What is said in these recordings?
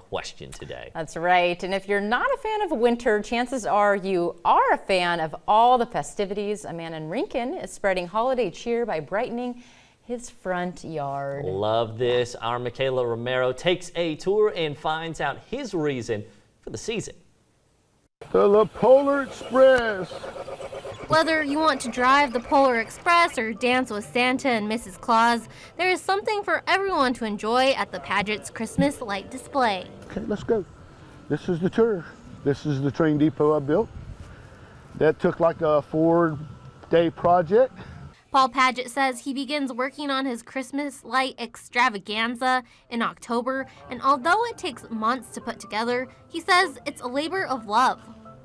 question today. That's right. And if you're not a fan of winter, chances are you are a fan of all the festivities. A man in Rincon is spreading holiday cheer by brightening his front yard. Love this. Our Michaela Romero takes a tour and finds out his reason for the season. The Polar Express. Whether you want to drive the Polar Express or dance with Santa and Mrs. Claus, there is something for everyone to enjoy at the Paget's Christmas light display. Okay, let's go. This is the tour. This is the train depot I built. That took like a 4-day project. Paul Paget says he begins working on his Christmas light extravaganza in October, and although it takes months to put together, he says it's a labor of love.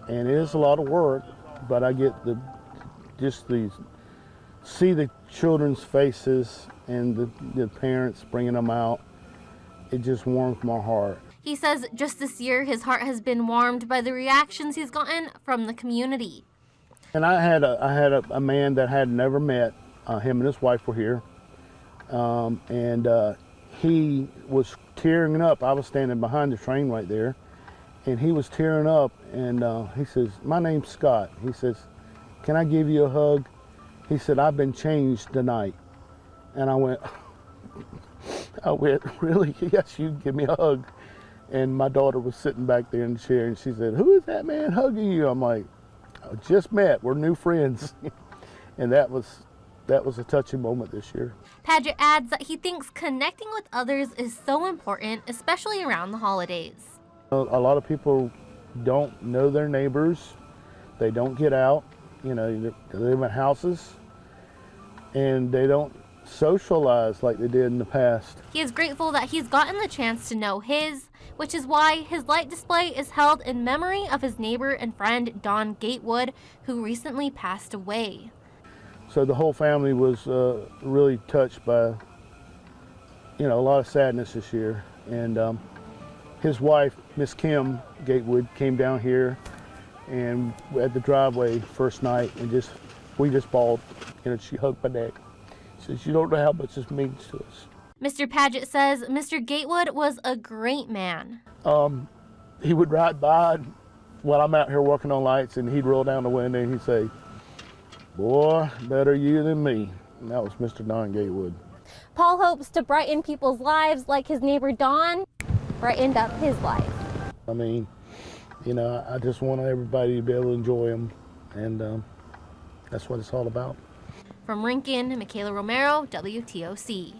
And it is a lot of work, but I get see the children's faces and the parents bringing them out. It just warms my heart. He says just this year his heart has been warmed by the reactions he's gotten from the community. And I had a man that I had never met. Him and his wife were here, and he was tearing up. I was standing behind the train right there, and he was tearing up, and he says, "My name's Scott." He says, "Can I give you a hug?" He said, "I've been changed tonight." And I went, "Really? Yes, you can give me a hug." And my daughter was sitting back there in the chair, and she said, "Who is that man hugging you?" I'm like, "I just met. We're new friends." And that was a touching moment this year. Paget adds that he thinks connecting with others is so important, especially around the holidays. A lot of people don't know their neighbors. They don't get out. You know, they live in houses, and they don't socialize like they did in the past. He is grateful that he's gotten the chance to know his, which is why his light display is held in memory of his neighbor and friend Don Gatewood, who recently passed away. So the whole family was really touched by, a lot of sadness this year. And his wife, Miss Kim Gatewood, came down here and at the driveway first night, and we just bawled. She hugged my neck. She says, "You don't know how much this means to us." Mr. Paget says Mr. Gatewood was a great man. He would ride by while I'm out here working on lights, and he'd roll down the window and he'd say, "Boy, better you than me." And that was Mr. Don Gatewood. Paul hopes to brighten people's lives like his neighbor Don brightened up his life. I mean, I just want everybody to be able to enjoy them, and that's what it's all about. From Rincon, Michaela Romero, WTOC.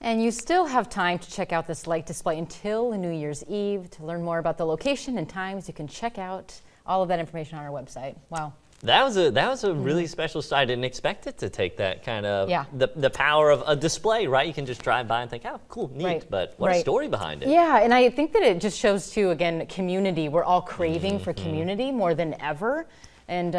And you still have time to check out this light display until New Year's Eve. To learn more about the location and times, you can check out all of that information on our website. Wow. That was a really special style. I didn't expect it to take that kind of the power of a display, right? You can just drive by and think, "Oh, cool, neat," right. But what a story behind it. Yeah, and I think that it just shows too, again, community. We're all craving for community more than ever. And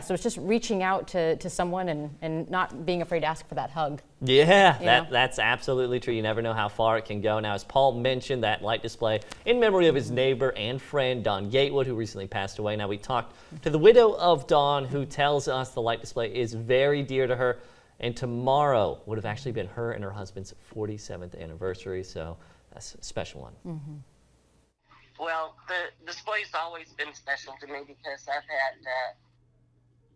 so it's just reaching out to someone and not being afraid to ask for that hug. Yeah, that's absolutely true. You never know how far it can go. Now, as Paul mentioned, that light display in memory of his neighbor and friend, Don Gatewood, who recently passed away. Now, we talked to the widow of Don, who tells us the light display is very dear to her. And tomorrow would have actually been her and her husband's 47th anniversary. So that's a special one. Mm-hmm. Well, the display's always been special to me because I've had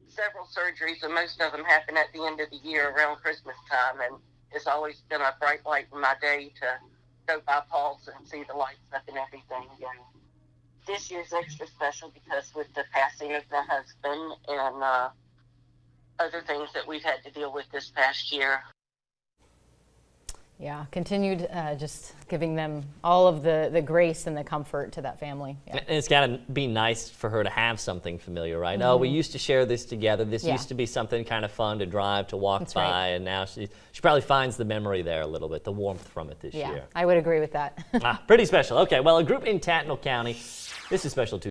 several surgeries, and most of them happen at the end of the year around Christmas time, and it's always been a bright light in my day to go by Paul's and see the lights up and everything. And this year's extra special because with the passing of my husband and other things that we've had to deal with this past year. Yeah, continued just giving them all of the grace and the comfort to that family. Yeah. And it's got to be nice for her to have something familiar, right? Mm-hmm. Oh, we used to share this together. This used to be something kind of fun to drive, to walk by, right. And now she probably finds the memory there a little bit, the warmth from it this year. I would agree with that. Pretty special. Okay, well, a group in Tattnall County, this is special too.